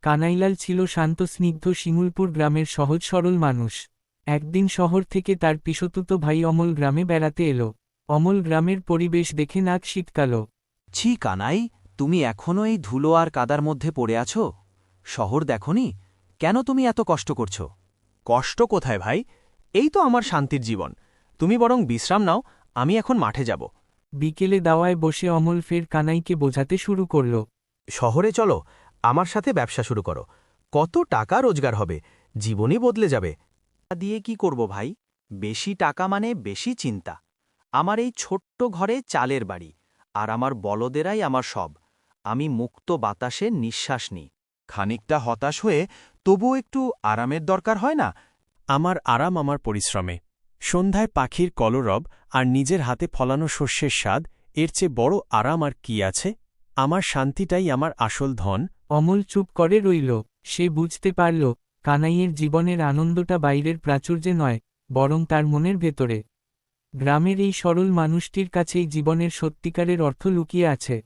কানাইলাল ছিল শান্ত স্নিগ্ধ শিমুলপুর গ্রামের সহজ সরল মানুষ। একদিন শহর থেকে তার পিসতুতো ভাই অমল গ্রামে বেড়াতে এলো। অমল গ্রামের পরিবেশ দেখে নাক শীতকাল। ছি কানাই, তুমি এখনও এই ধুলো আর কাদার মধ্যে পড়ে আছো? শহর দেখনি? কেন তুমি এত কষ্ট করছো? কষ্ট কোথায় ভাই, এই তো আমার শান্তির জীবন। তুমি বরং বিশ্রাম নাও, আমি এখন মাঠে যাব। বিকেলে দাওয়ায় বসে অমল ফের কানাইকে বোঝাতে শুরু করল। শহরে চলো, আমার সাথে ব্যবসা শুরু করো। কত টাকা রোজগার হবে, জীবনই বদলে যাবে। দিয়ে কি করব ভাই? বেশি টাকা মানে বেশি চিন্তা। আমার এই ছোট্ট ঘরে চালের বাড়ি, আর আমার বলদেরাই আমার সব। আমি মুক্ত বাতাসে নিঃশ্বাস নিই। খানিকটা হতাশ হয়ে তবুও একটু আরামের দরকার হয় না? আমার আরাম আমার পরিশ্রমে। সন্ধ্যায় পাখির কলরব আর নিজের হাতে ফলানো শস্যের স্বাদ, এর চেয়ে বড় আরাম আর কি আছে? আমার শান্তিটাই আমার আসল ধন। অমল চুপ করে রইল। সে বুঝতে পারল, কানাইয়ের জীবনের আনন্দটা বাইরের প্রাচুর্যে নয়, বরং তার মনের ভেতরে। গ্রামের এই সরল মানুষটির কাছেই জীবনের সত্যিকারের অর্থ লুকিয়ে আছে।